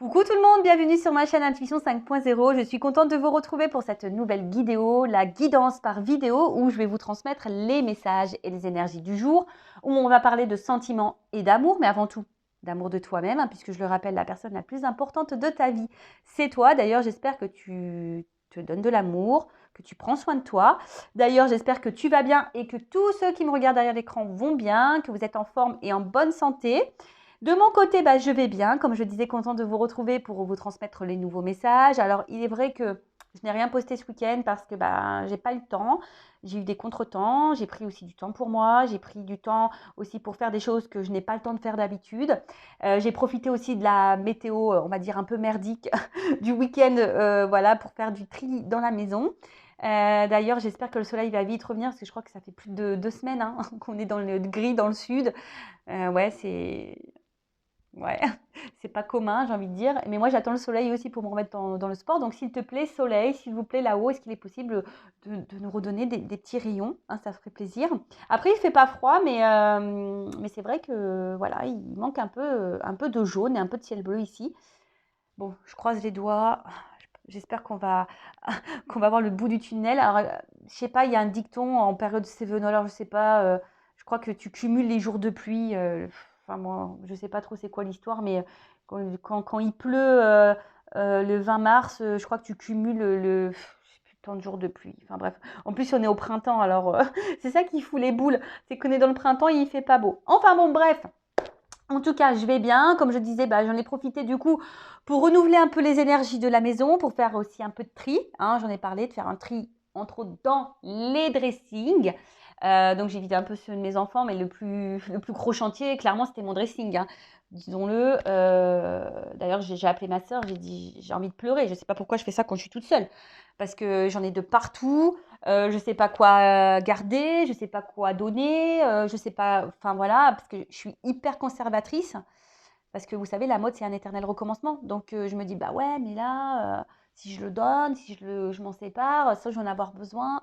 Coucou tout le monde, bienvenue sur ma chaîne Intuition 5.0. Je suis contente de vous retrouver pour cette nouvelle vidéo, la guidance par vidéo, où je vais vous transmettre les messages et les énergies du jour, où on va parler de sentiments et d'amour, mais avant tout d'amour de toi-même, puisque je le rappelle, la personne la plus importante de ta vie, c'est toi. D'ailleurs, j'espère que tu te donnes de l'amour, que tu prends soin de toi. D'ailleurs, j'espère que tu vas bien et que tous ceux qui me regardent derrière l'écran vont bien, que vous êtes en forme et en bonne santé. De mon côté, je vais bien. Comme je disais, contente de vous retrouver pour vous transmettre les nouveaux messages. Alors, il est vrai que je n'ai rien posté ce week-end parce que j'ai pas eu le temps. J'ai eu des contretemps. J'ai pris aussi du temps pour moi. J'ai pris du temps aussi pour faire des choses que je n'ai pas le temps de faire d'habitude. J'ai profité aussi de la météo, on va dire un peu merdique, du week-end, voilà, pour faire du tri dans la maison. D'ailleurs, j'espère que le soleil va vite revenir parce que je crois que ça fait plus de 2 semaines qu'on est dans le gris dans le sud. Ouais, ouais, c'est pas commun, j'ai envie de dire. Mais moi, j'attends le soleil aussi pour me remettre dans le sport. Donc, s'il te plaît, soleil, s'il vous plaît, là-haut, est-ce qu'il est possible de nous redonner des petits rayons, ça ferait plaisir. Après, il fait pas froid, mais c'est vrai que voilà, il manque un peu de jaune et un peu de ciel bleu ici. Bon, je croise les doigts. J'espère qu'on va voir le bout du tunnel. Alors, je sais pas, il y a un dicton en période sévenola, je sais pas. Je crois que tu cumules les jours de pluie. Enfin, moi, je sais pas trop c'est quoi l'histoire, mais quand il pleut le 20 mars, je crois que tu cumules je sais plus, tant de jours de pluie. Enfin bref. En plus, on est au printemps, alors c'est ça qui fout les boules. C'est qu'on est dans le printemps et il fait pas beau. Enfin bon, bref. En tout cas, je vais bien. Comme je disais, j'en ai profité du coup pour renouveler un peu les énergies de la maison, pour faire aussi un peu de tri. J'en ai parlé, de faire un tri, entre autres, dans les dressings. Donc, j'ai vidé un peu ceux de mes enfants, mais le plus gros chantier, clairement, c'était mon dressing. Disons-le. D'ailleurs, j'ai appelé ma soeur, j'ai dit, j'ai envie de pleurer. Je ne sais pas pourquoi je fais ça quand je suis toute seule. Parce que j'en ai de partout. Je ne sais pas quoi garder, je ne sais pas quoi donner, je ne sais pas, enfin voilà, parce que je suis hyper conservatrice, parce que vous savez, la mode, c'est un éternel recommencement. Donc je me dis, bah ouais, mais là, si je le donne, si je m'en sépare, ça, je vais en avoir besoin.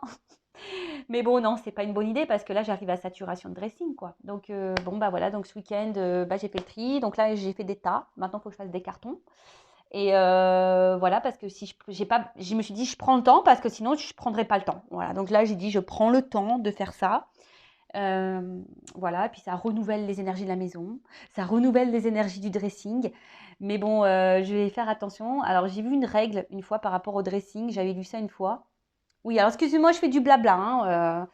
Mais bon, non, c'est pas une bonne idée, parce que là, j'arrive à saturation de dressing, quoi. Donc bon, voilà, donc ce week-end, j'ai fait le tri, donc là, j'ai fait des tas, maintenant, il faut que je fasse des cartons. Et voilà, parce que si j'ai pas, je me suis dit, je prends le temps parce que sinon, je ne prendrai pas le temps. Voilà, donc là, j'ai dit, je prends le temps de faire ça. Voilà, et puis ça renouvelle les énergies de la maison, ça renouvelle les énergies du dressing. Mais bon, je vais faire attention. Alors, j'ai vu une règle une fois par rapport au dressing, j'avais lu ça une fois. Oui, alors excusez-moi, je fais du blabla.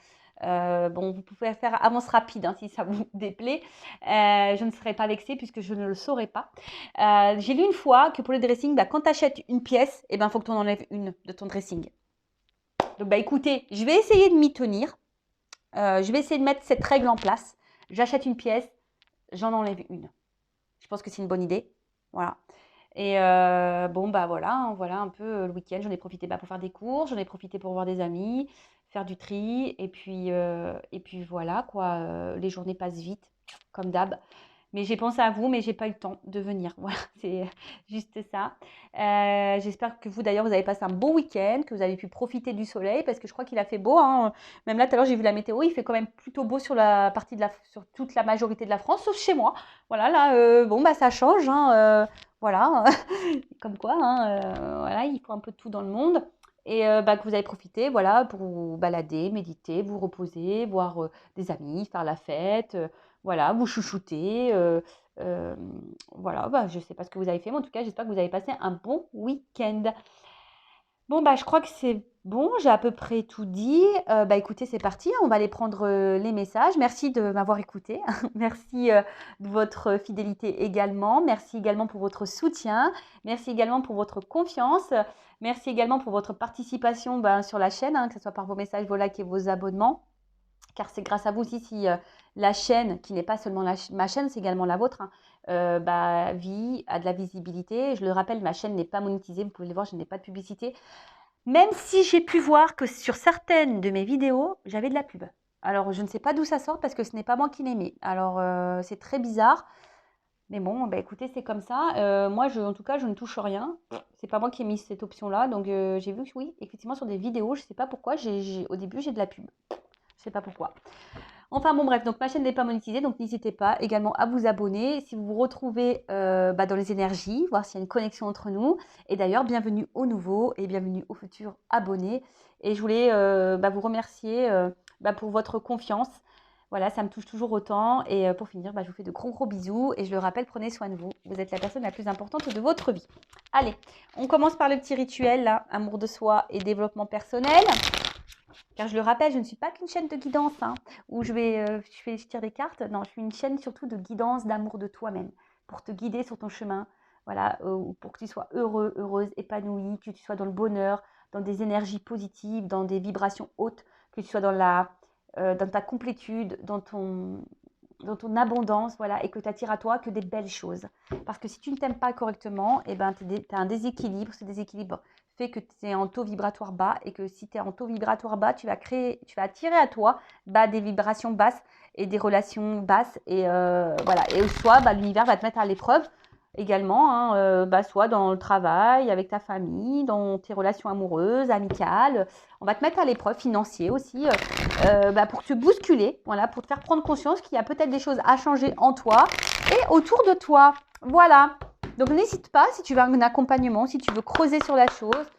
Bon, vous pouvez faire avance rapide si ça vous déplaît. Je ne serai pas vexée puisque je ne le saurais pas. J'ai lu une fois que pour le dressing, quand tu achètes une pièce, il faut que tu en enlèves une de ton dressing. Donc, écoutez, je vais essayer de m'y tenir. Je vais essayer de mettre cette règle en place. J'achète une pièce, j'en enlève une. Je pense que c'est une bonne idée. Voilà. Et bon, voilà un peu le week-end. J'en ai profité pour faire des courses, j'en ai profité pour voir des amis, faire du tri. Et puis voilà, quoi. Les journées passent vite, comme d'hab. Mais j'ai pensé à vous, mais j'ai pas eu le temps de venir. Voilà, c'est juste ça. J'espère que vous, d'ailleurs, vous avez passé un bon week-end, que vous avez pu profiter du soleil, parce que je crois qu'il a fait beau. Même là, tout à l'heure, j'ai vu la météo, il fait quand même plutôt beau sur sur toute la majorité de la France, sauf chez moi. Voilà, là, ça change. Voilà, comme quoi, voilà, il faut un peu de tout dans le monde. Et que vous avez profité, voilà, pour vous balader, méditer, vous reposer, voir des amis, faire la fête, voilà, vous chouchouter. Euh, voilà, je ne sais pas ce que vous avez fait, mais en tout cas, j'espère que vous avez passé un bon week-end. Bon, je crois que c'est bon, j'ai à peu près tout dit. Écoutez, c'est parti, on va aller prendre les messages. Merci de m'avoir écouté. Merci de votre fidélité également. Merci également pour votre soutien. Merci également pour votre confiance. Merci également pour votre participation sur la chaîne, que ce soit par vos messages, vos likes et vos abonnements. Car c'est grâce à vous aussi si la chaîne, qui n'est pas seulement ma chaîne, c'est également la vôtre, vit, a de la visibilité. Je le rappelle, ma chaîne n'est pas monétisée, vous pouvez le voir, je n'ai pas de publicité. Même si j'ai pu voir que sur certaines de mes vidéos, j'avais de la pub. Alors, je ne sais pas d'où ça sort parce que ce n'est pas moi qui l'ai mis. Alors, c'est très bizarre. Mais bon, écoutez, c'est comme ça. Moi, en tout cas, je ne touche rien. C'est pas moi qui ai mis cette option-là. Donc, j'ai vu que oui, effectivement, sur des vidéos, je ne sais pas pourquoi, au début, j'ai de la pub. Je ne sais pas pourquoi. Enfin bon bref, donc ma chaîne n'est pas monétisée, donc n'hésitez pas également à vous abonner si vous vous retrouvez dans les énergies, voir s'il y a une connexion entre nous. Et d'ailleurs, bienvenue aux nouveaux et bienvenue aux futurs abonnés. Et je voulais vous remercier pour votre confiance. Voilà, ça me touche toujours autant. Et pour finir, je vous fais de gros bisous. Et je le rappelle, prenez soin de vous. Vous êtes la personne la plus importante de votre vie. Allez, on commence par le petit rituel, là, amour de soi et développement personnel. Car je le rappelle, je ne suis pas qu'une chaîne de guidance où je tire des cartes. Non, je suis une chaîne surtout de guidance, d'amour de toi-même, pour te guider sur ton chemin, voilà, pour que tu sois heureux, heureuse, épanouie, que tu sois dans le bonheur, dans des énergies positives, dans des vibrations hautes, que tu sois dans ta complétude, dans ton abondance, voilà, et que tu attires à toi que des belles choses. Parce que si tu ne t'aimes pas correctement, tu as un déséquilibre. Ce déséquilibre fait que tu es en taux vibratoire bas, et que si tu es en taux vibratoire bas, tu vas attirer à toi des vibrations basses et des relations basses. Et voilà. Et soit l'univers va te mettre à l'épreuve également, soit dans le travail, avec ta famille, dans tes relations amoureuses, amicales. On va te mettre à l'épreuve, financier aussi, pour te bousculer, voilà, pour te faire prendre conscience qu'il y a peut-être des choses à changer en toi et autour de toi. Voilà. Donc n'hésite pas, si tu veux un accompagnement, si tu veux creuser sur la chose,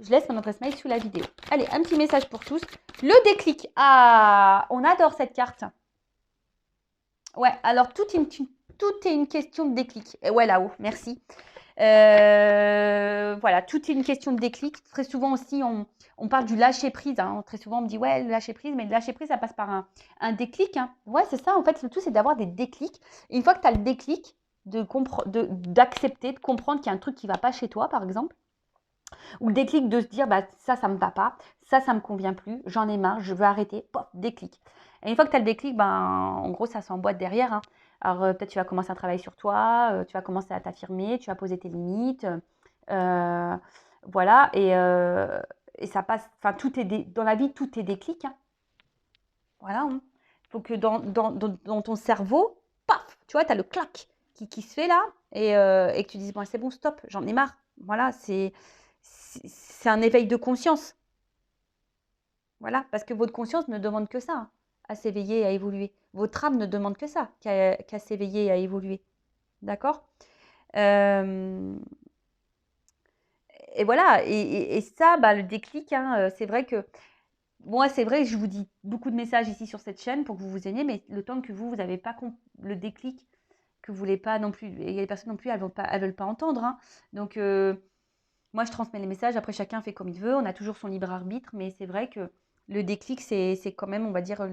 je laisse mon adresse mail sous la vidéo. Allez, un petit message pour tous. Le déclic. Ah, on adore cette carte. Ouais, alors tout est une question de déclic. Et ouais, là-haut, merci. Voilà, tout est une question de déclic. Très souvent aussi, on parle du lâcher prise. Très souvent, on me dit, ouais, le lâcher prise, mais le lâcher prise, ça passe par un déclic. Ouais, c'est ça. En fait, le tout, c'est d'avoir des déclics. Et une fois que tu as le déclic, d'accepter, de comprendre qu'il y a un truc qui ne va pas chez toi, par exemple, ou le déclic de se dire, ça ne me va pas, ça ne me convient plus, j'en ai marre, je veux arrêter, pop, déclic. Et une fois que tu as le déclic, en gros, ça s'emboîte derrière. Alors, peut-être tu vas commencer un travail sur toi, tu vas commencer à t'affirmer, tu vas poser tes limites. Voilà, et ça passe, enfin, dans la vie, tout est déclic. Voilà. Il faut que dans ton cerveau, paf, tu vois, tu as le clac qui se fait là, et que tu dises, bon, c'est bon, stop, j'en ai marre. Voilà, c'est un éveil de conscience. Voilà, parce que votre conscience ne demande que ça, à s'éveiller et à évoluer. Votre âme ne demande que ça, qu'à s'éveiller et à évoluer. D'accord Et voilà, et ça, le déclic, c'est vrai que moi, c'est vrai que je vous dis beaucoup de messages ici sur cette chaîne pour que vous vous aimiez, mais le temps que vous n'avez pas le déclic, que vous voulez pas non plus, et les personnes non plus, elles veulent pas entendre. Donc, moi, je transmets les messages, après chacun fait comme il veut, on a toujours son libre arbitre, mais c'est vrai que le déclic, c'est quand même, on va dire,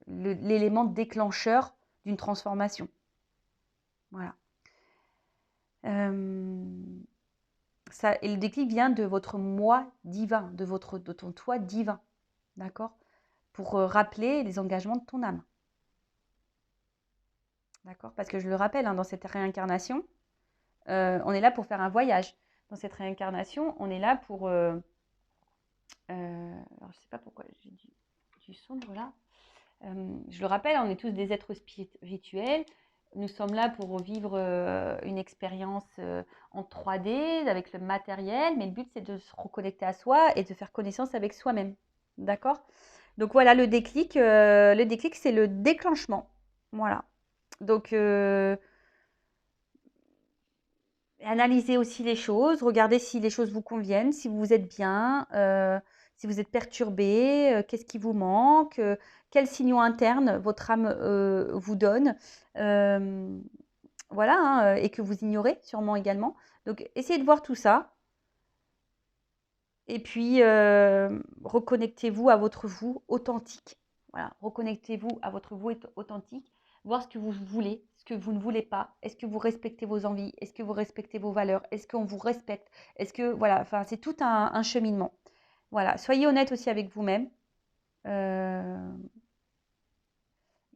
l'élément déclencheur d'une transformation. Voilà. Et le déclic vient de votre moi divin, de ton toi divin, d'accord? Pour rappeler les engagements de ton âme. D'accord? Parce que je le rappelle, dans cette réincarnation, on est là pour faire un voyage. Dans cette réincarnation, on est là pour... alors, je ne sais pas pourquoi j'ai du sombre là. Je le rappelle, on est tous des êtres spirituels. Nous sommes là pour vivre une expérience en 3D avec le matériel, mais le but, c'est de se reconnecter à soi et de faire connaissance avec soi-même. D'accord? Donc voilà, le déclic, c'est le déclenchement. Voilà. Donc, analysez aussi les choses, regardez si les choses vous conviennent, si vous êtes bien, si vous êtes perturbé, qu'est-ce qui vous manque, quels signaux internes votre âme vous donne, voilà, et que vous ignorez sûrement également. Donc, essayez de voir tout ça. Et puis, reconnectez-vous à votre vous authentique. Voilà, reconnectez-vous à votre vous authentique, voir ce que vous voulez, ce que vous ne voulez pas. Est-ce que vous respectez vos envies? Est-ce que vous respectez vos valeurs? Est-ce qu'on vous respecte? Est-ce que, voilà, enfin, c'est tout un cheminement. Voilà, soyez honnête aussi avec vous-même.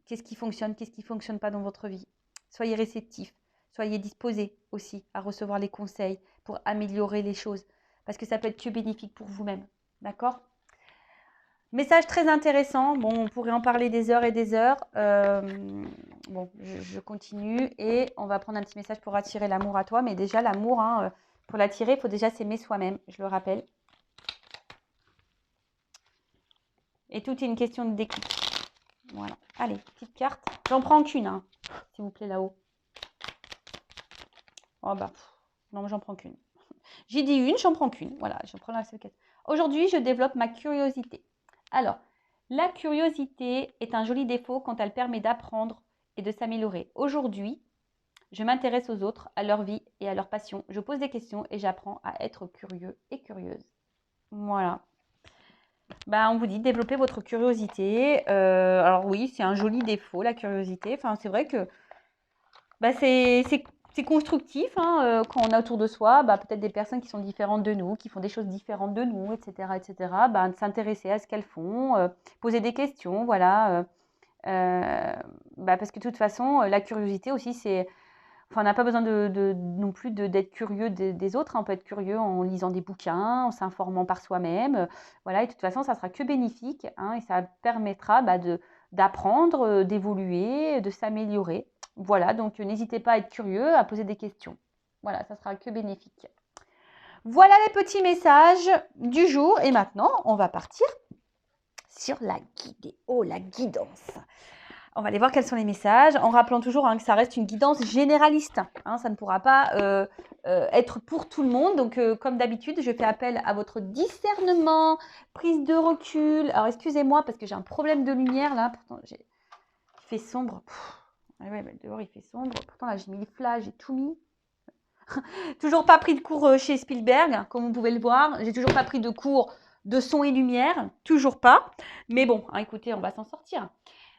Qu'est-ce qui fonctionne pas dans votre vie? Soyez réceptif, soyez disposé aussi à recevoir les conseils pour améliorer les choses, parce que ça peut être que bénéfique pour vous-même. D'accord? Message très intéressant. Bon, on pourrait en parler des heures et des heures. Bon, je continue et on va prendre un petit message pour attirer l'amour à toi. Mais déjà, l'amour, pour l'attirer, il faut déjà s'aimer soi-même, je le rappelle. Et tout est une question de déclic. Voilà. Allez, petite carte. J'en prends qu'une, hein, s'il vous plaît, là-haut. Oh bah, non, j'en prends qu'une. J'ai dit une, j'en prends qu'une. Voilà, je prends la seule carte. Aujourd'hui, je développe ma curiosité. Alors, la curiosité est un joli défaut quand elle permet d'apprendre et de s'améliorer. Aujourd'hui, je m'intéresse aux autres, à leur vie et à leurs passions. Je pose des questions et j'apprends à être curieux et curieuse. Voilà. Ben, on vous dit développer votre curiosité. Alors oui, c'est un joli défaut, la curiosité. Enfin, c'est vrai que c'est constructif hein, quand on a autour de soi peut-être des personnes qui sont différentes de nous, qui font des choses différentes de nous, etc. etc. De s'intéresser à ce qu'elles font, poser des questions, voilà. Parce que de toute façon, la curiosité aussi, c'est... Enfin, on n'a pas besoin non plus d'être curieux des autres, hein. On peut être curieux en lisant des bouquins, en s'informant par soi-même. Voilà, et de toute façon, ça sera que bénéfique hein, et ça permettra d'apprendre, d'évoluer, de s'améliorer. Voilà, donc n'hésitez pas à être curieux, à poser des questions. Voilà, ça sera que bénéfique. Voilà les petits messages du jour. Et maintenant, on va partir sur la guidéo, la guidance. On va aller voir quels sont les messages, en rappelant toujours que ça reste une guidance généraliste. Ça ne pourra pas être pour tout le monde. Donc, comme d'habitude, je fais appel à votre discernement, prise de recul. Alors, excusez-moi parce que j'ai un problème de lumière là. Pourtant, il fait sombre. Dehors, il fait sombre. Pourtant, là, j'ai mis le flash, j'ai tout mis. Toujours pas pris de cours chez Spielberg, comme vous pouvez le voir. J'ai toujours pas pris de cours de son et lumière. Toujours pas. Mais bon, écoutez, on va s'en sortir.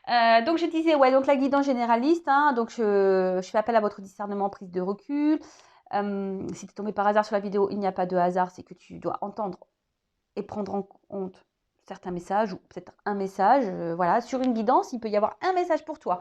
Donc je disais, donc la guidance généraliste, donc je fais appel à votre discernement, prise de recul. Si tu es tombé par hasard sur la vidéo, il n'y a pas de hasard, c'est que tu dois entendre et prendre en compte certains messages ou peut-être un message. Voilà, sur une guidance, il peut y avoir un message pour toi.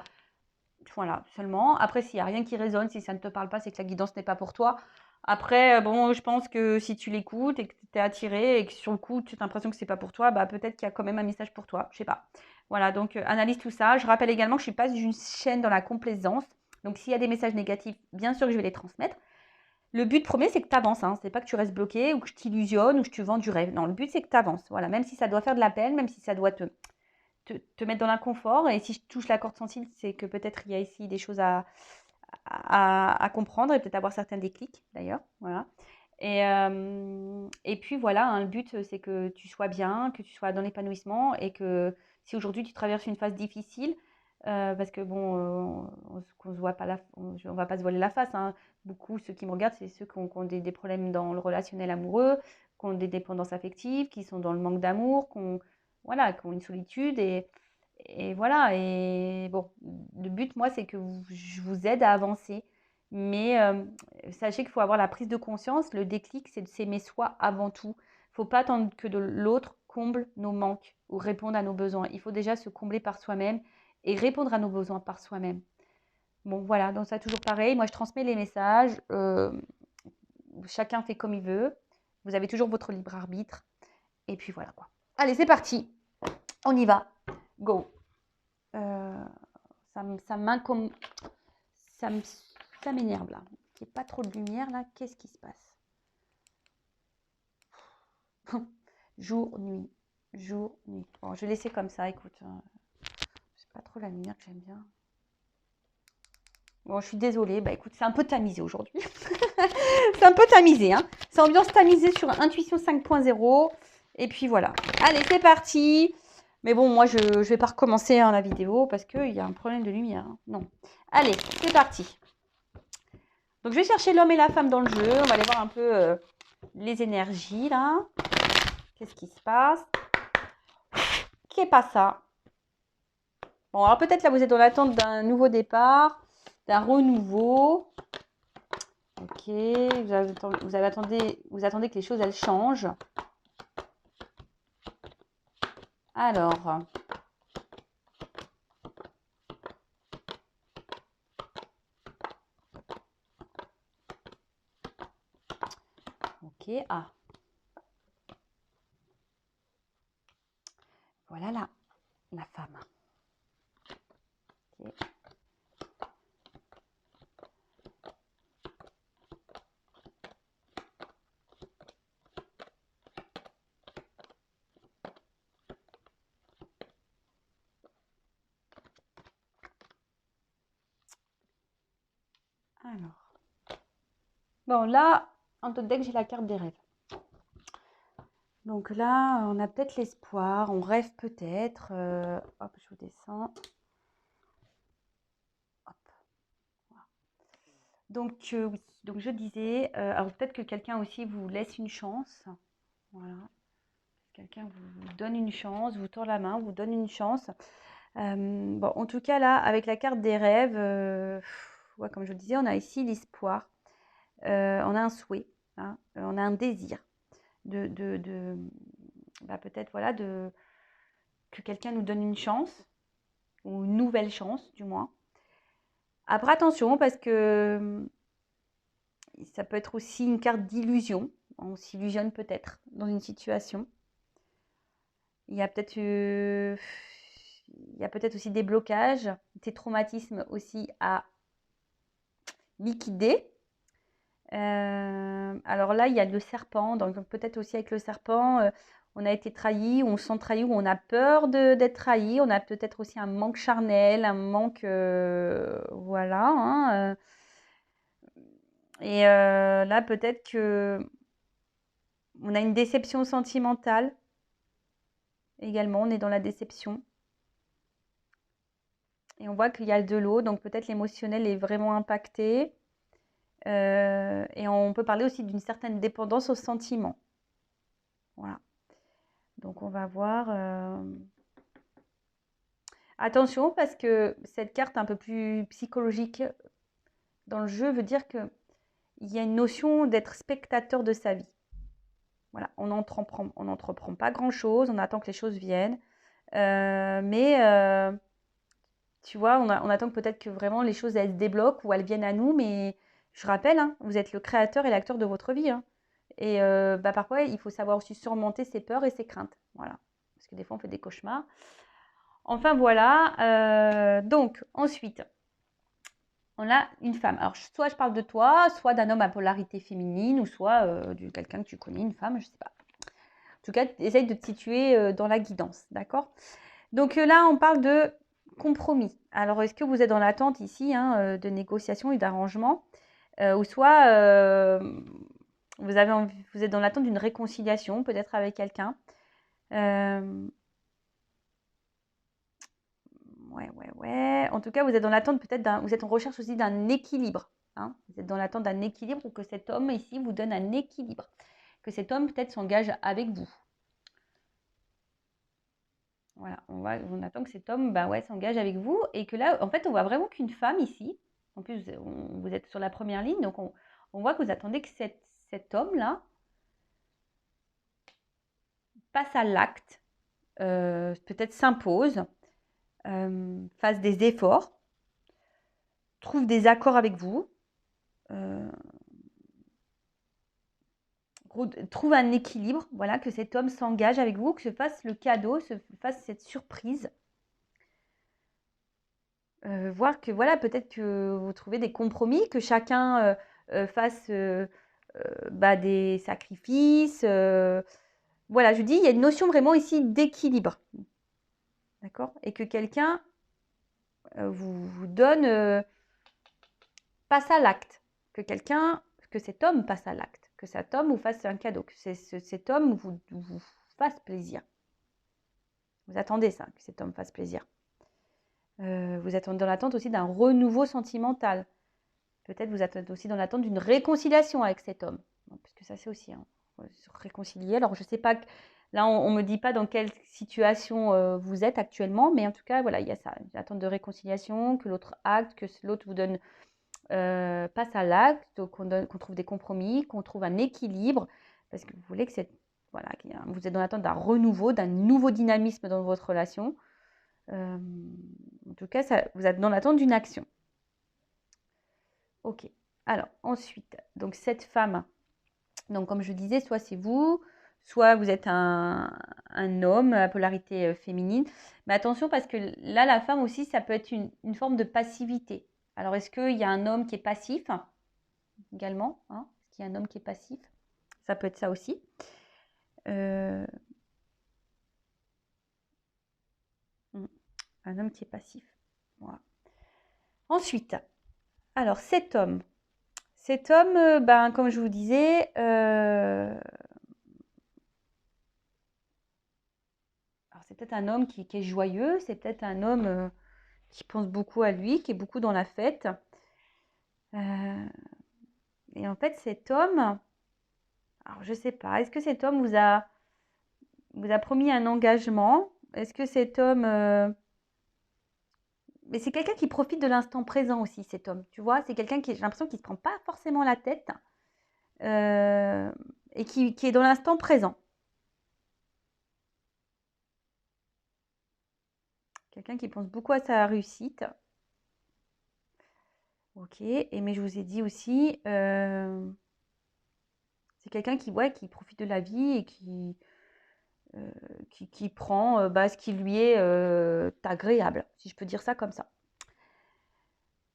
Voilà, seulement. Après, s'il n'y a rien qui résonne, si ça ne te parle pas, c'est que la guidance n'est pas pour toi. Après, je pense que si tu l'écoutes et que tu es attiré et que sur le coup, tu as l'impression que c'est pas pour toi, peut-être qu'il y a quand même un message pour toi. Je sais pas. Voilà, donc analyse tout ça. Je rappelle également que je ne suis pas une chaîne dans la complaisance. Donc, s'il y a des messages négatifs, bien sûr que je vais les transmettre. Le but premier, c'est que tu avances. C'est pas que tu restes bloqué ou que je t'illusionne ou que je te vends du rêve. Non, le but, c'est que tu avances. Voilà, même si ça doit faire de la peine, même si ça doit te mettre dans l'inconfort. Et si je touche la corde sensible, c'est que peut-être il y a ici des choses à comprendre et peut-être avoir certains déclics d'ailleurs. Voilà. Et puis voilà, le but c'est que tu sois bien, que tu sois dans l'épanouissement et que si aujourd'hui tu traverses une phase difficile, parce que bon, on se voit pas on va pas se voiler la face. Beaucoup, ceux qui me regardent, c'est ceux qui ont des problèmes dans le relationnel amoureux, qui ont des dépendances affectives, qui sont dans le manque d'amour, voilà, qui ont une solitude et voilà. Et bon, le but, moi, c'est que je vous aide à avancer. Mais sachez qu'il faut avoir la prise de conscience. Le déclic, c'est de s'aimer soi avant tout. Il ne faut pas attendre que de l'autre comble nos manques ou réponde à nos besoins. Il faut déjà se combler par soi-même et répondre à nos besoins par soi-même. Bon, voilà, donc ça toujours pareil. Moi, je transmets les messages. Chacun fait comme il veut. Vous avez toujours votre libre arbitre. Et puis voilà quoi. Allez, c'est parti. On y va. Go. Ça m'énerve là. Il n'y a pas trop de lumière là. Qu'est-ce qui se passe? Jour, nuit. Jour, nuit. Bon, je vais laisser comme ça, écoute. C'est pas trop la lumière que j'aime bien. Bon, je suis désolée. Écoute, c'est un peu tamisé aujourd'hui. C'est un peu tamisé. C'est ambiance tamisée sur Intuition 5.0. Et puis voilà. Allez, c'est parti. Mais bon, moi, je ne vais pas recommencer la vidéo parce qu'il y a un problème de lumière. Non. Allez, c'est parti. Donc, je vais chercher l'homme et la femme dans le jeu. On va aller voir un peu les énergies, là. Qu'est-ce qui se passe? Qu'est pas ça? Bon, alors peut-être là, vous êtes dans l'attente d'un nouveau départ, d'un renouveau. Ok, vous attendez que les choses, elles changent. Alors... Ok, voilà la femme. Okay. Alors. Bon, là, en top deck, j'ai la carte des rêves. Donc là, on a peut-être l'espoir, on rêve peut-être. Hop, je vous descends. Hop. Voilà. Donc, oui. Donc, je disais, alors peut-être que quelqu'un aussi vous laisse une chance. Voilà. Quelqu'un vous donne une chance, vous tord la main, vous donne une chance. Bon, en tout cas, là, avec la carte des rêves, ouais, comme je vous disais, on a ici l'espoir. On a un souhait, hein, on a un désir bah, peut-être voilà, que quelqu'un nous donne une chance, ou une nouvelle chance du moins. Après, attention, parce que ça peut être aussi une carte d'illusion. On s'illusionne peut-être dans une situation. Il y a peut-être aussi des blocages, des traumatismes aussi à liquider. Alors là, il y a le serpent, donc peut-être aussi avec le serpent, on a été trahi, on se sent trahi, ou on a peur d'être trahi, on a peut-être aussi un manque charnel, un manque, voilà, hein, et là, peut-être que on a une déception sentimentale également, on est dans la déception. Et on voit qu'il y a de l'eau, donc peut-être l'émotionnel est vraiment impacté. Et on peut parler aussi d'une certaine dépendance aux sentiments. Voilà. Donc on va voir. Attention, parce que cette carte un peu plus psychologique dans le jeu veut dire qu'il y a une notion d'être spectateur de sa vie. Voilà, on n'entreprend pas grand-chose, on attend que les choses viennent. Mais tu vois, on attend peut-être que vraiment les choses elles se débloquent ou elles viennent à nous. Mais je rappelle, hein, vous êtes le créateur et l'acteur de votre vie. Hein. Et bah, parfois, il faut savoir aussi surmonter ses peurs et ses craintes. Voilà. Parce que des fois, on fait des cauchemars. Enfin, voilà. Donc, ensuite, on a une femme. Alors, soit je parle de toi, soit d'un homme à polarité féminine, ou soit de quelqu'un que tu connais, une femme, je ne sais pas. En tout cas, essaye de te situer dans la guidance, d'accord? Donc là, on parle de compromis. Alors, est-ce que vous êtes dans l'attente ici hein, de négociations et d'arrangements ou soit vous êtes dans l'attente d'une réconciliation, peut-être avec quelqu'un. Ouais. En tout cas, vous êtes dans l'attente vous êtes en recherche aussi d'un équilibre. Hein. Vous êtes dans l'attente d'un équilibre ou que cet homme ici vous donne un équilibre. Que cet homme peut-être s'engage avec vous. Voilà, on attend que cet homme bah ouais, s'engage avec vous et que là, en fait, on voit vraiment qu'une femme ici, en plus, vous êtes sur la première ligne, donc on voit que vous attendez que cet homme-là passe à l'acte, peut-être s'impose, fasse des efforts, trouve des accords avec vous, trouve un équilibre, voilà, que cet homme s'engage avec vous, que se fasse le cadeau, se fasse cette surprise. Voir que voilà, peut-être que vous trouvez des compromis, que chacun fasse bah, des sacrifices. Voilà, je dis, il y a une notion vraiment ici d'équilibre. D'accord? Et que quelqu'un vous donne, passe à l'acte. Que cet homme passe à l'acte. Que cet homme vous fasse un cadeau. Que cet homme vous fasse plaisir. Vous attendez ça, que cet homme fasse plaisir. Vous êtes dans l'attente aussi d'un renouveau sentimental. Peut-être vous êtes aussi dans l'attente d'une réconciliation avec cet homme. Parce que ça, c'est aussi hein, se réconcilier. Alors, je ne sais pas, là, on ne me dit pas dans quelle situation vous êtes actuellement, mais en tout cas, voilà, il y a ça. L'attente de réconciliation, que l'autre acte, que l'autre vous donne, passe à l'acte, qu'on trouve des compromis, qu'on trouve un équilibre, parce que vous voulez que voilà, vous êtes dans l'attente d'un renouveau, d'un nouveau dynamisme dans votre relation. En tout cas, vous êtes dans l'attente d'une action. Ok. Alors, ensuite, donc cette femme, donc comme je disais, soit c'est vous, soit vous êtes un homme à polarité féminine. Mais attention parce que là, la femme aussi, ça peut être une forme de passivité. Alors, est-ce qu'il y a un homme qui est passif également hein? Est-ce qu'il y a un homme qui est passif? Ça peut être ça aussi. Un homme qui est passif. Voilà. Ensuite, alors cet homme, Cet homme, ben, comme je vous disais, alors c'est peut-être un homme qui est joyeux, c'est peut-être un homme qui pense beaucoup à lui, qui est beaucoup dans la fête. Euh, et en fait, cet homme, alors je sais pas, est-ce que cet homme vous a promis un engagement? Est-ce que cet homme, mais c'est quelqu'un qui profite de l'instant présent aussi, cet homme, tu vois? C'est quelqu'un qui, j'ai l'impression qu'il ne se prend pas forcément la tête euh, et qui est dans l'instant présent. Quelqu'un qui pense beaucoup à sa réussite. Ok, et mais je vous ai dit aussi, c'est quelqu'un qui, ouais, qui profite de la vie et qui prend bah, ce qui lui est agréable, si je peux dire ça comme ça.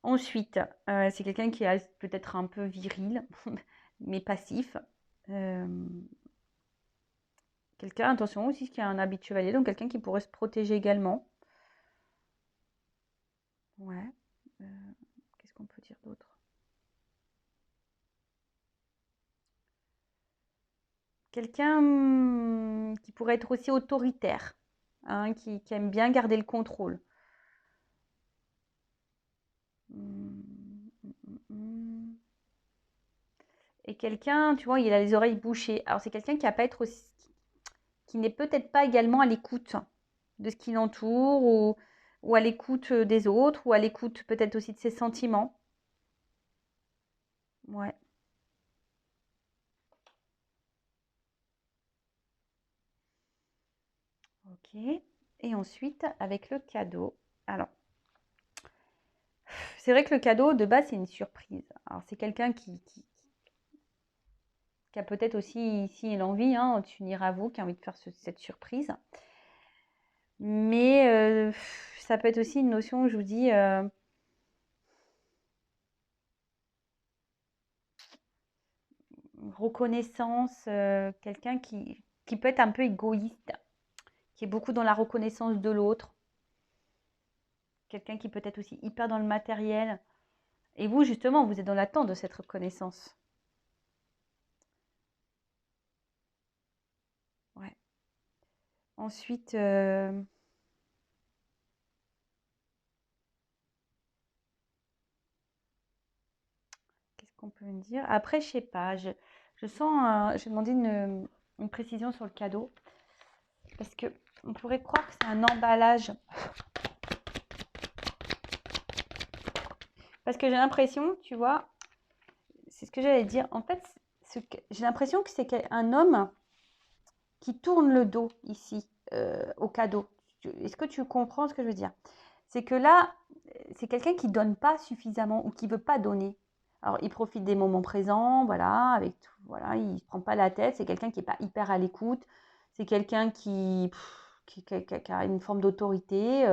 Ensuite, c'est quelqu'un qui est peut-être un peu viril, mais passif. Euh, quelqu'un, attention aussi, qui a un habit de chevalier, donc quelqu'un qui pourrait se protéger également. Ouais. Euh, qu'est-ce qu'on peut dire d'autre? Quelqu'un qui pourrait être aussi autoritaire, hein, qui aime bien garder le contrôle. Hum, Et quelqu'un, tu vois, il a les oreilles bouchées. Alors c'est quelqu'un qui a pas être aussi, qui n'est peut-être pas également à l'écoute de ce qui l'entoure ou à l'écoute des autres ou à l'écoute peut-être aussi de ses sentiments. Ouais, ok. Et ensuite, avec le cadeau. Alors, c'est vrai que le cadeau, de base, c'est une surprise. Alors, c'est quelqu'un qui a peut-être aussi ici l'envie, hein, tu n'iras vous, qui a envie de faire cette surprise. Mais ça peut être aussi une notion, je vous dis, reconnaissance, quelqu'un qui peut être un peu égoïste, qui est beaucoup dans la reconnaissance de l'autre, quelqu'un qui peut être aussi hyper dans le matériel. Et vous, justement, vous êtes dans l'attente de cette reconnaissance. Ouais. Ensuite, qu'est-ce qu'on peut me dire? Après, je sais pas, je sens, j'ai demandé une précision sur le cadeau, parce que on pourrait croire que c'est un emballage. Parce que j'ai l'impression, tu vois, c'est ce que j'allais dire. En fait, j'ai l'impression que c'est un homme qui tourne le dos ici au cadeau. Est-ce que tu comprends ce que je veux dire? C'est que là, c'est quelqu'un qui donne pas suffisamment ou qui veut pas donner. Alors, il profite des moments présents, voilà, avec tout, voilà, il se prend pas la tête. C'est quelqu'un qui est pas hyper à l'écoute. C'est quelqu'un qui a une forme d'autorité,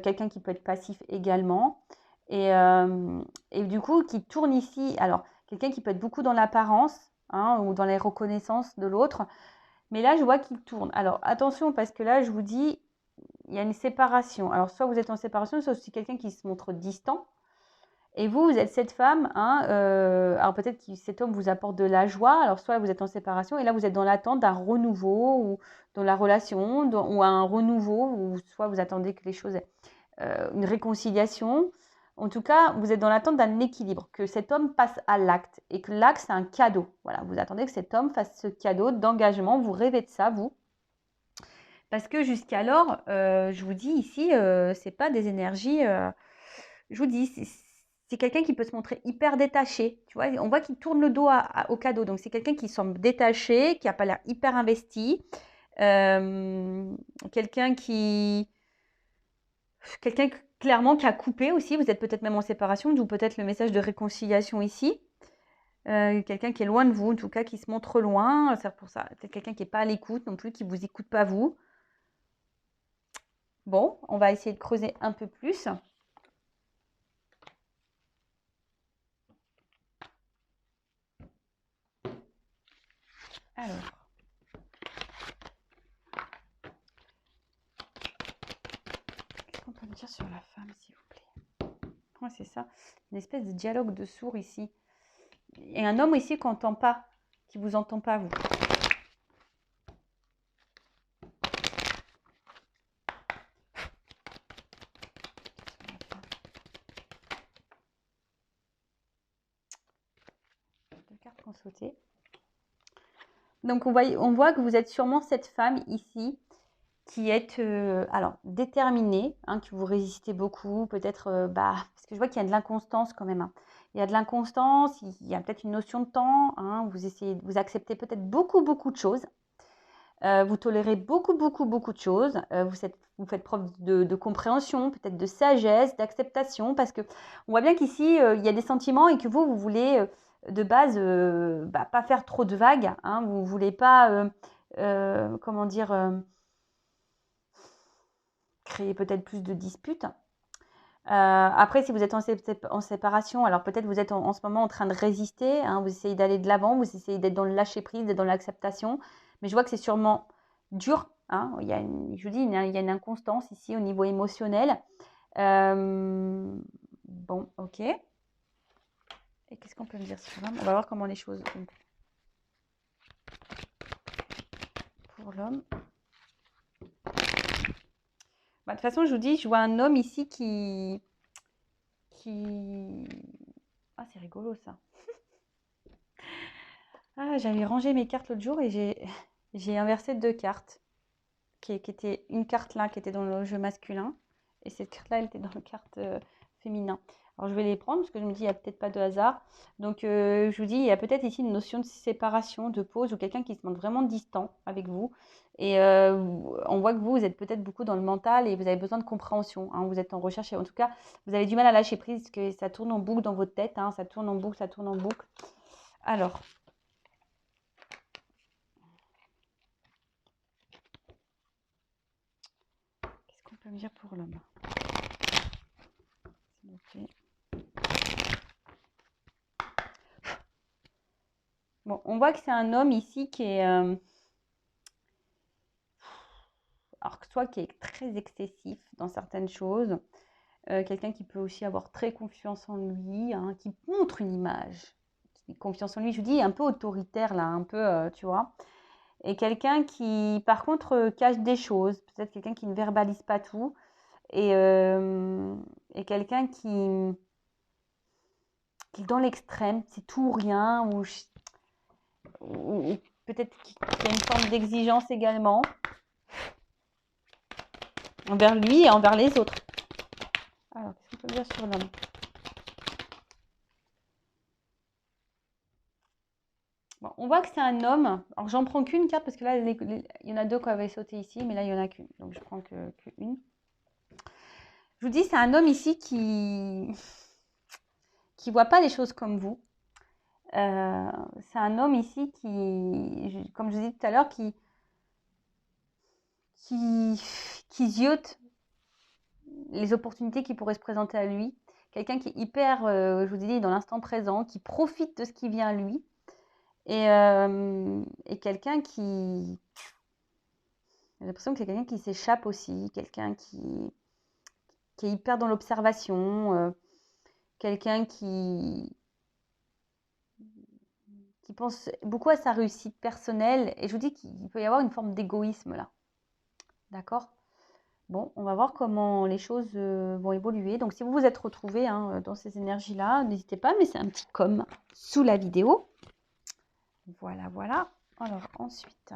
quelqu'un qui peut être passif également. Et, euh, et du coup, qui tourne ici. Alors, quelqu'un qui peut être beaucoup dans l'apparence, hein, ou dans les reconnaissances de l'autre. Mais là, je vois qu'il tourne. Alors, attention, parce que là, je vous dis, il y a une séparation. Alors, soit vous êtes en séparation, soit c'est quelqu'un qui se montre distant. Et vous, vous êtes cette femme, hein, alors peut-être que cet homme vous apporte de la joie. Alors, soit vous êtes en séparation, et là, vous êtes dans l'attente d'un renouveau, ou dans la relation, ou un renouveau, ou soit vous attendez que les choses, une réconciliation. En tout cas, vous êtes dans l'attente d'un équilibre, que cet homme passe à l'acte, et que l'acte, c'est un cadeau. Voilà, vous attendez que cet homme fasse ce cadeau d'engagement, vous rêvez de ça, vous. Parce que jusqu'alors, je vous dis ici, c'est pas des énergies, je vous dis, c'est quelqu'un qui peut se montrer hyper détaché. Tu vois, on voit qu'il tourne le dos au cadeau. Donc, c'est quelqu'un qui semble détaché, qui n'a pas l'air hyper investi. Euh, quelqu'un qui. Quelqu'un clairement qui a coupé aussi. Vous êtes peut-être même en séparation, d'où peut-être le message de réconciliation ici. Quelqu'un qui est loin de vous, en tout cas, qui se montre loin. C'est pour ça. Peut-être quelqu'un qui n'est pas à l'écoute non plus, qui ne vous écoute pas vous. Bon, on va essayer de creuser un peu plus. Alors, qu'est-ce qu'on peut me dire sur la femme, s'il vous plaît? Ouais, c'est ça, une espèce de dialogue de sourds ici. Et un homme ici qu'on n'entend pas, qui vous entend pas, vous. Deux cartes qui ont sauté. Donc, on voit que vous êtes sûrement cette femme ici qui est alors déterminée, hein, que vous résistez beaucoup, peut-être, parce que je vois qu'il y a de l'inconstance quand même. Hein. Il y a de l'inconstance, il y a peut-être une notion de temps, hein, vous acceptez peut-être beaucoup de choses, vous tolérez beaucoup de choses, vous faites preuve de compréhension, peut-être de sagesse, d'acceptation, parce que on voit bien qu'ici, il y a des sentiments et que vous voulez de base pas faire trop de vagues, hein, vous ne voulez pas, comment dire, créer peut-être plus de disputes. Après, si vous êtes en séparation, alors peut-être vous êtes en ce moment en train de résister, hein, vous essayez d'aller de l'avant, vous essayez d'être dans le lâcher-prise, d'être dans l'acceptation, mais je vois que c'est sûrement dur. Hein, je vous dis, il y a une inconstance ici au niveau émotionnel. Bon, ok. Et qu'est-ce qu'on peut me dire sur l'homme? On va voir comment les choses pour l'homme. De toute façon, je vous dis, je vois un homme ici qui... Ah, c'est rigolo ça. Ah, j'avais rangé mes cartes l'autre jour et j'ai inversé deux cartes. Qui était une carte là qui était dans le jeu masculin et cette carte là elle était dans le carte féminin. Alors je vais les prendre parce que je me dis il n'y a peut-être pas de hasard. Donc je vous dis il y a peut-être ici une notion de séparation, de pause ou quelqu'un qui se montre vraiment distant avec vous. Et on voit que vous êtes peut-être beaucoup dans le mental et vous avez besoin de compréhension. Hein, vous êtes en recherche et en tout cas vous avez du mal à lâcher prise parce que ça tourne en boucle dans votre tête. Hein, ça tourne en boucle, ça tourne en boucle. Alors. Qu'est-ce qu'on peut me dire pour l'homme? S'il vous plaît. Bon, on voit que c'est un homme ici qui est, alors soit qui est très excessif dans certaines choses, quelqu'un qui peut aussi avoir très confiance en lui, hein, qui montre une image, confiance en lui, je vous dis, un peu autoritaire là, un peu, tu vois, et quelqu'un qui, par contre, cache des choses, peut-être quelqu'un qui ne verbalise pas tout, et quelqu'un qui est dans l'extrême, c'est tout ou rien, ou peut-être qu'il y a une forme d'exigence également envers lui et envers les autres. Alors, qu'est-ce qu'on peut dire sur l'homme? Bon, on voit que c'est un homme. Alors, j'en prends qu'une carte parce que là, il y en a deux qui avaient sauté ici, mais là, il n'y en a qu'une. Donc, je prends qu'une. Je vous dis, c'est un homme ici qui voit pas les choses comme vous. C'est un homme ici qui, comme je vous dis tout à l'heure, qui ziote les opportunités qui pourraient se présenter à lui. Quelqu'un qui est hyper, je vous dis, dans l'instant présent, qui profite de ce qui vient à lui. Et quelqu'un qui... J'ai l'impression que c'est quelqu'un qui s'échappe aussi, quelqu'un qui est hyper dans l'observation, quelqu'un qui pense beaucoup à sa réussite personnelle. Et je vous dis qu'il peut y avoir une forme d'égoïsme là. D'accord? Bon, on va voir comment les choses vont évoluer. Donc, si vous vous êtes retrouvés hein, dans ces énergies-là, n'hésitez pas, mais c'est un petit com sous la vidéo. Voilà, voilà. Alors, ensuite...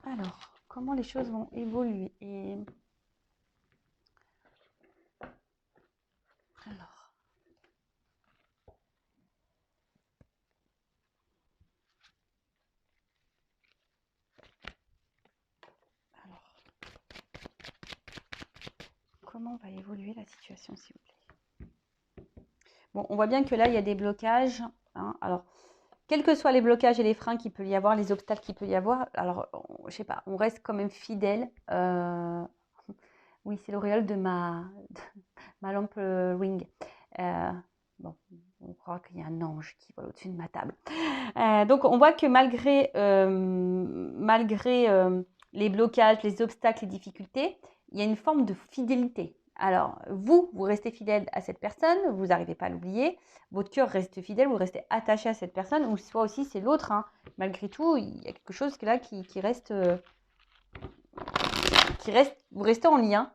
Alors, comment les choses vont évoluer? Alors. Comment va évoluer la situation, s'il vous plaît? Bon, on voit bien que là, il y a des blocages. Hein. Alors, quels que soient les blocages et les freins qu'il peut y avoir, les obstacles qu'il peut y avoir, alors, je sais pas, on reste quand même fidèle. Oui, c'est l'auréole de ma lampe ring. Bon, on croit qu'il y a un ange qui vole au-dessus de ma table. Donc, on voit que malgré les blocages, les obstacles, les difficultés, il y a une forme de fidélité Alors, vous restez fidèle à cette personne, vous n'arrivez pas à l'oublier, votre cœur reste fidèle, vous restez attaché à cette personne, ou soit aussi c'est l'autre, hein. Malgré tout, il y a quelque chose là qui reste, vous restez en lien.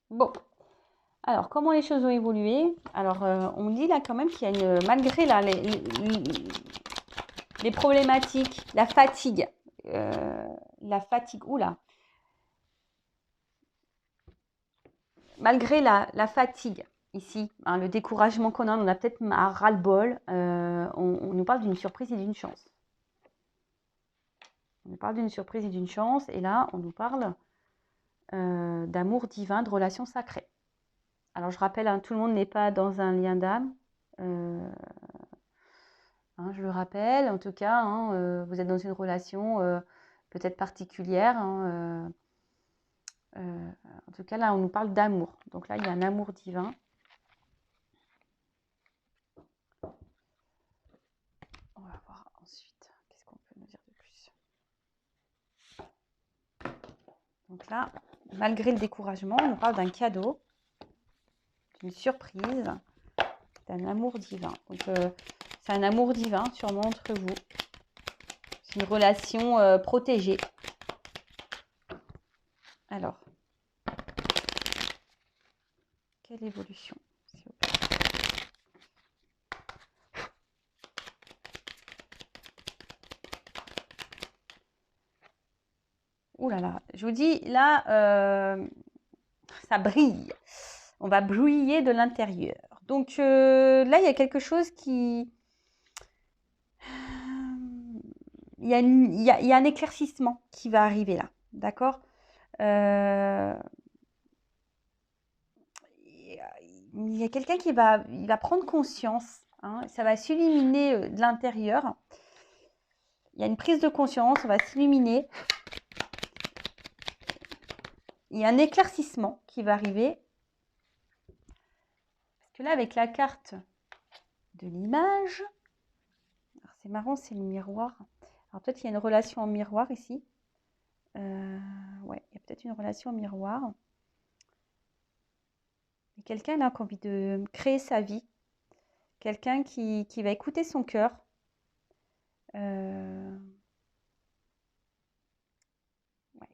Bon, alors comment les choses ont évolué? Alors, on dit là quand même qu'il y a malgré là, les problématiques, la fatigue, oula, malgré la fatigue ici, hein, le découragement qu'on a, on a peut-être un ras-le-bol, on nous parle d'une surprise et d'une chance. On nous parle d'une surprise et d'une chance, et là, on nous parle d'amour divin, de relations sacrées. Alors, je rappelle, hein, tout le monde n'est pas dans un lien d'âme. Hein, je le rappelle, en tout cas, hein, vous êtes dans une relation peut-être particulière. Hein, en tout cas, là, on nous parle d'amour. Donc là, il y a un amour divin. On va voir ensuite. Qu'est-ce qu'on peut nous dire de plus? Donc là, malgré le découragement, on nous parle d'un cadeau, d'une surprise, d'un amour divin. Donc, c'est un amour divin, sûrement entre vous. C'est une relation protégée. Alors, quelle évolution, s'il vous plaît? Ouh là là, je vous dis, là, ça brille. On va briller de l'intérieur. Donc là, il y a quelque chose qui... Il y a un éclaircissement qui va arriver là, d'accord? Il y a quelqu'un qui va prendre conscience, hein, ça va s'illuminer de l'intérieur. Il y a une prise de conscience, on va s'illuminer. Il y a un éclaircissement qui va arriver. Parce que là, avec la carte de l'image, c'est marrant, c'est le miroir. Alors peut-être qu'il y a une relation en miroir ici. Ouais, il y a peut-être une relation en miroir. Il y a quelqu'un là qui a envie de créer sa vie. Quelqu'un qui va écouter son cœur. Ouais,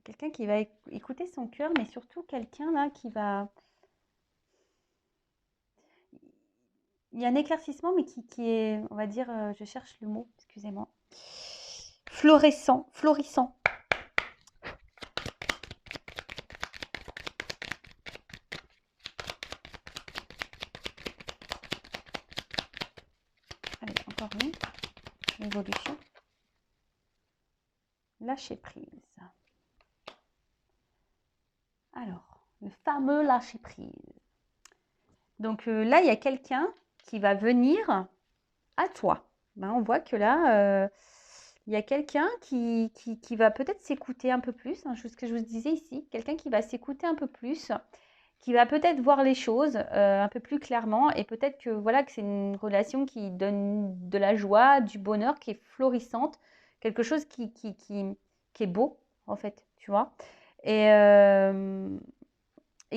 quelqu'un qui va écouter son cœur, mais surtout quelqu'un là qui va... Il y a un éclaircissement, mais qui est, on va dire, je cherche le mot, excusez-moi. Florissant. Allez, encore une évolution. Lâcher prise. Alors, le fameux lâcher prise. Donc là, il y a quelqu'un qui va venir à toi. Ben, on voit que là, il y a quelqu'un qui va peut-être s'écouter un peu plus, hein, ce que je vous disais ici. Quelqu'un qui va s'écouter un peu plus, qui va peut-être voir les choses un peu plus clairement, et peut-être que voilà que c'est une relation qui donne de la joie, du bonheur, qui est florissante, quelque chose qui est beau en fait, tu vois. Et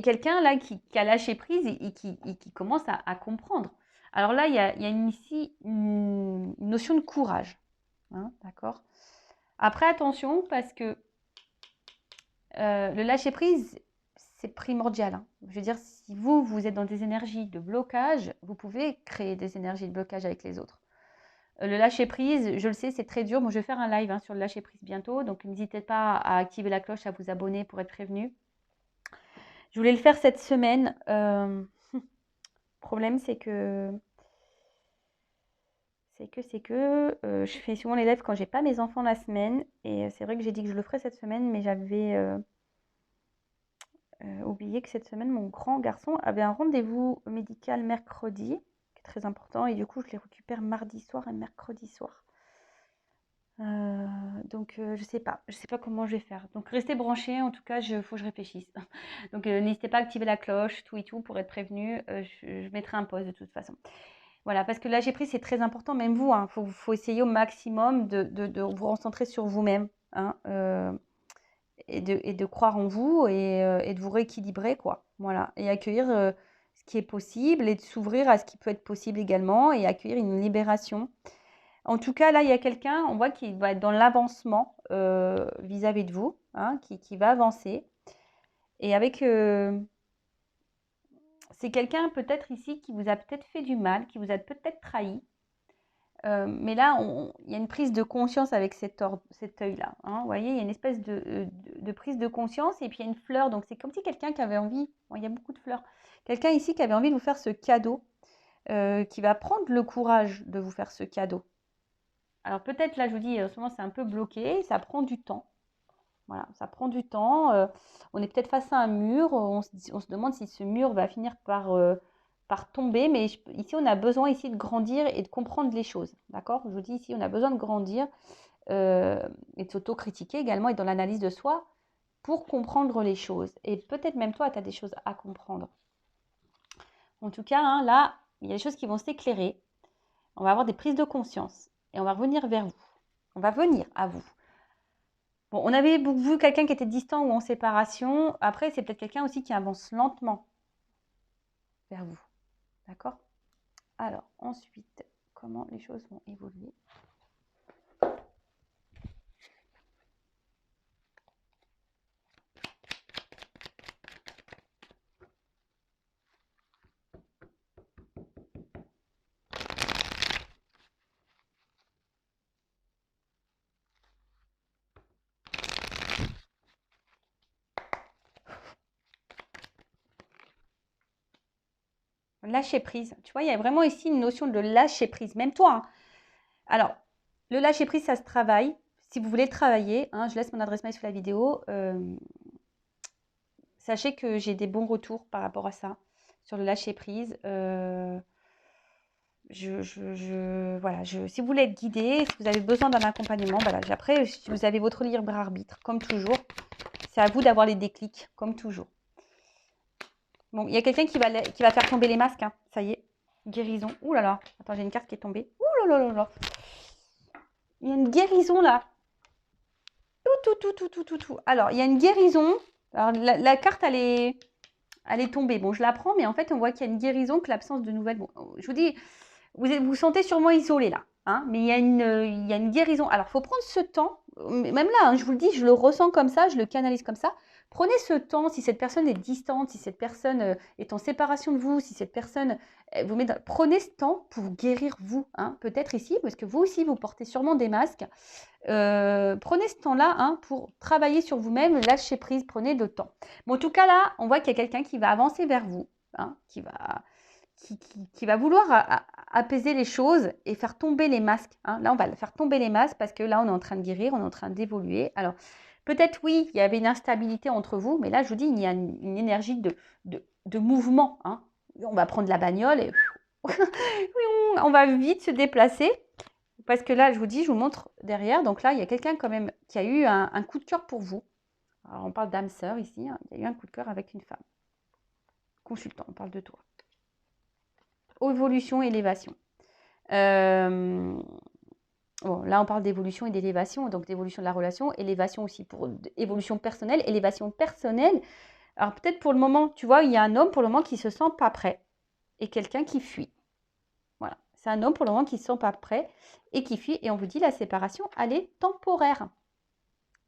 quelqu'un là qui a lâché prise et qui commence à comprendre. Alors là, il y a ici une notion de courage, hein, d'accord? Après, attention, parce que le lâcher prise, c'est primordial, hein. Je veux dire, si vous êtes dans des énergies de blocage, vous pouvez créer des énergies de blocage avec les autres. Le lâcher prise, je le sais, c'est très dur. Moi, je vais faire un live, hein, sur le lâcher prise bientôt, donc n'hésitez pas à activer la cloche, à vous abonner pour être prévenu. Je voulais le faire cette semaine. Le problème, c'est que je fais souvent les lives quand j'ai pas mes enfants la semaine. Et c'est vrai que j'ai dit que je le ferais cette semaine, mais j'avais oublié que cette semaine, mon grand garçon avait un rendez-vous médical mercredi, qui est très important. Et du coup, je les récupère mardi soir et mercredi soir. Donc je sais pas comment je vais faire. Donc restez branchés, en tout cas, faut que je réfléchisse. Donc n'hésitez pas à activer la cloche, tout et tout, pour être prévenu. Je mettrai un pause de toute façon. Voilà, parce que lâcher prise, c'est très important, même vous, hein. Faut essayer au maximum de vous recentrer sur vous-même, hein, et de croire en vous et de vous rééquilibrer, quoi. Voilà, et accueillir ce qui est possible et de s'ouvrir à ce qui peut être possible également et accueillir une libération. En tout cas, là, il y a quelqu'un, on voit qu'il va être dans l'avancement vis-à-vis de vous, hein, qui va avancer. Et avec, c'est quelqu'un peut-être ici qui vous a peut-être fait du mal, qui vous a peut-être trahi. Mais là, il y a une prise de conscience avec cet œil-là, hein. Vous voyez, il y a une espèce de prise de conscience et puis il y a une fleur. Donc, c'est comme si quelqu'un qui avait envie, bon, il y a beaucoup de fleurs, quelqu'un ici qui avait envie de vous faire ce cadeau, qui va prendre le courage de vous faire ce cadeau. Alors, peut-être, là, je vous dis, en ce moment, c'est un peu bloqué, ça prend du temps. Voilà, ça prend du temps. On est peut-être face à un mur. On se demande si ce mur va finir par tomber. Mais ici, on a besoin ici de grandir et de comprendre les choses. D'accord? Je vous dis ici, on a besoin de grandir et de s'autocritiquer également et dans l'analyse de soi pour comprendre les choses. Et peut-être même toi, tu as des choses à comprendre. En tout cas, hein, là, il y a des choses qui vont s'éclairer. On va avoir des prises de conscience et on va revenir vers vous. On va venir à vous. Bon, on avait vu quelqu'un qui était distant ou en séparation. Après, c'est peut-être quelqu'un aussi qui avance lentement vers vous. D'accord? Alors, ensuite, comment les choses vont évoluer? Lâcher prise. Tu vois, il y a vraiment ici une notion de lâcher prise. Même toi, hein. Alors, le lâcher prise, ça se travaille. Si vous voulez le travailler, hein, je laisse mon adresse mail sous la vidéo. Sachez que j'ai des bons retours par rapport à ça, sur le lâcher prise. Voilà, si vous voulez être guidé, si vous avez besoin d'un accompagnement, voilà. Après, si vous avez votre libre arbitre, comme toujours, c'est à vous d'avoir les déclics, comme toujours. Bon, il y a quelqu'un qui va faire tomber les masques, hein. Ça y est, guérison. Ouh là là, attends, j'ai une carte qui est tombée. Ouh là là là là. Il y a une guérison là. Tout. Alors, il y a une guérison. Alors, la carte, elle est tombée. Bon, je la prends, mais en fait, on voit qu'il y a une guérison, que l'absence de nouvelles. Bon, je vous dis, vous sentez sûrement isolé là, hein, mais il y a une guérison. Alors, il faut prendre ce temps. Même là, hein, je vous le dis, je le ressens comme ça, je le canalise comme ça. Prenez ce temps, si cette personne est distante, si cette personne est en séparation de vous, si cette personne vous met prenez ce temps pour guérir vous, hein, peut-être ici, parce que vous aussi, vous portez sûrement des masques. Prenez ce temps-là, hein, pour travailler sur vous-même, lâcher prise, prenez le temps. Bon, en tout cas, là, on voit qu'il y a quelqu'un qui va avancer vers vous, hein, qui va vouloir apaiser les choses et faire tomber les masques, hein. Là, on va faire tomber les masques parce que là, on est en train de guérir, on est en train d'évoluer. Alors, peut-être, oui, il y avait une instabilité entre vous, mais là, je vous dis, il y a une énergie de mouvement, hein. On va prendre la bagnole et on va vite se déplacer. Parce que là, je vous dis, je vous montre derrière. Donc là, il y a quelqu'un quand même qui a eu un coup de cœur pour vous. Alors, on parle d'âme sœur ici, hein. Il y a eu un coup de cœur avec une femme. Consultant, on parle de toi. Évolution, élévation. Bon, là, on parle d'évolution et d'élévation, donc d'évolution de la relation, élévation aussi pour évolution personnelle, élévation personnelle. Alors peut-être pour le moment, tu vois, il y a un homme pour le moment qui ne se sent pas prêt et quelqu'un qui fuit. Voilà, c'est un homme pour le moment qui ne se sent pas prêt et qui fuit. Et on vous dit la séparation, elle est temporaire.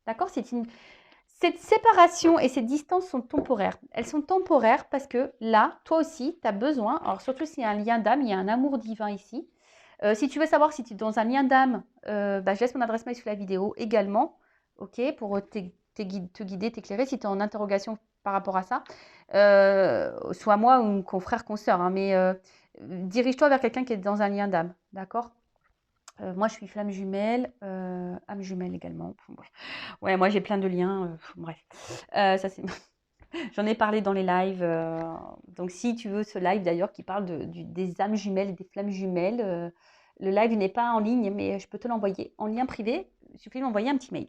D'accord? Cette séparation et cette distance sont temporaires. Elles sont temporaires parce que là, toi aussi, tu as besoin, alors surtout s'il y a un lien d'âme, il y a un amour divin ici. Si tu veux savoir si tu es dans un lien d'âme, je laisse mon adresse mail sous la vidéo également, ok, pour te guider, t'éclairer si tu es en interrogation par rapport à ça. Soit moi ou mon confrère, consoeur, hein, mais dirige-toi vers quelqu'un qui est dans un lien d'âme, d'accord? Moi, je suis flamme jumelle, âme jumelle également. Ouais, moi, j'ai plein de liens. Bref, ça c'est... J'en ai parlé dans les lives. Donc, si tu veux ce live d'ailleurs qui parle des âmes jumelles et des flammes jumelles, le live n'est pas en ligne, mais je peux te l'envoyer en lien privé. Il suffit de m'envoyer un petit mail.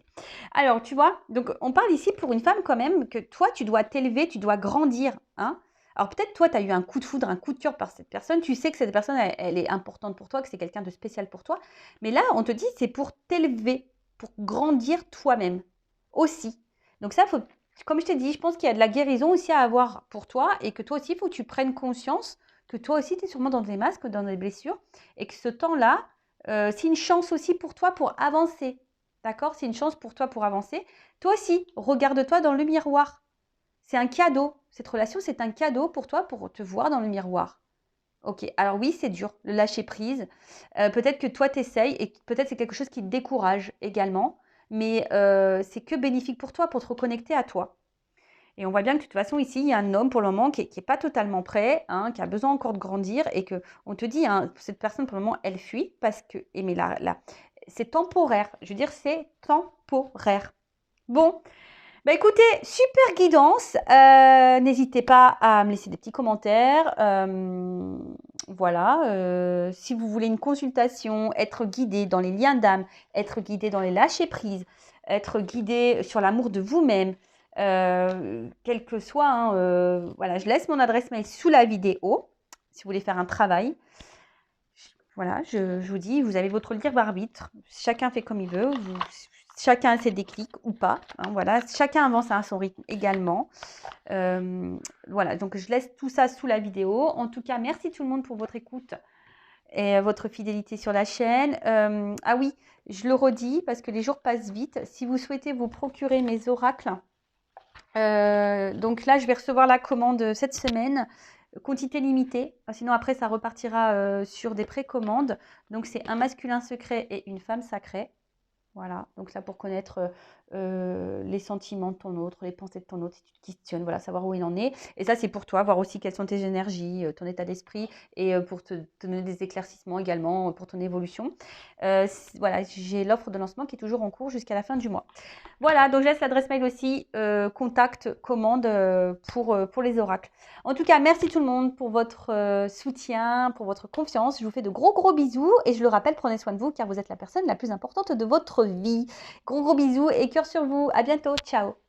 Alors, tu vois, donc on parle ici pour une femme quand même que toi, tu dois t'élever, tu dois grandir, hein. Alors peut-être toi, tu as eu un coup de foudre, un coup de cœur par cette personne. Tu sais que cette personne, elle est importante pour toi, que c'est quelqu'un de spécial pour toi. Mais là, on te dit, c'est pour t'élever, pour grandir toi-même aussi. Donc ça, faut, comme je t'ai dit, je pense qu'il y a de la guérison aussi à avoir pour toi et que toi aussi, il faut que tu prennes conscience que toi aussi, tu es sûrement dans des masques, dans des blessures et que ce temps-là, c'est une chance aussi pour toi pour avancer. D'accord? C'est une chance pour toi pour avancer. Toi aussi, regarde-toi dans le miroir. C'est un cadeau. Cette relation, c'est un cadeau pour toi pour te voir dans le miroir. Ok, alors oui, c'est dur, le lâcher prise. Peut-être que toi, t'essayes et peut-être c'est quelque chose qui te décourage également, mais c'est que bénéfique pour toi, pour te reconnecter à toi. Et on voit bien que de toute façon, ici, il y a un homme pour le moment qui est pas totalement prêt, hein, qui a besoin encore de grandir et que on te dit, hein, cette personne pour le moment, elle fuit parce que, mais là, c'est temporaire. Je veux dire, c'est temporaire. Bon, bah écoutez, super guidance. N'hésitez pas à me laisser des petits commentaires. Voilà. Si vous voulez une consultation, être guidé dans les liens d'âme, être guidé dans les lâcher prises, être guidé sur l'amour de vous-même, quel que soit, hein, voilà, je laisse mon adresse mail sous la vidéo si vous voulez faire un travail. Voilà, je vous dis, vous avez votre libre arbitre. Chacun fait comme il veut. Chacun a ses déclics ou pas. Hein, voilà, chacun avance à son rythme également. Voilà, donc je laisse tout ça sous la vidéo. En tout cas, merci tout le monde pour votre écoute et votre fidélité sur la chaîne. Ah oui, je le redis parce que les jours passent vite. Si vous souhaitez vous procurer mes oracles, donc là, je vais recevoir la commande cette semaine. Quantité limitée, sinon après ça repartira sur des précommandes. Donc c'est un masculin secret et une femme sacrée. Voilà, donc là pour connaître les sentiments de ton autre, les pensées de ton autre, si tu te questionnes, voilà, savoir où il en est. Et ça c'est pour toi, voir aussi quelles sont tes énergies, ton état d'esprit et pour te donner des éclaircissements également pour ton évolution. Voilà, j'ai l'offre de lancement qui est toujours en cours jusqu'à la fin du mois. Voilà, donc je laisse l'adresse mail aussi, contact, commande pour les oracles. En tout cas, merci tout le monde pour votre soutien, pour votre confiance. Je vous fais de gros gros bisous et je le rappelle, prenez soin de vous car vous êtes la personne la plus importante de votre vie. Gros gros bisous et cœur sur vous. À bientôt. Ciao.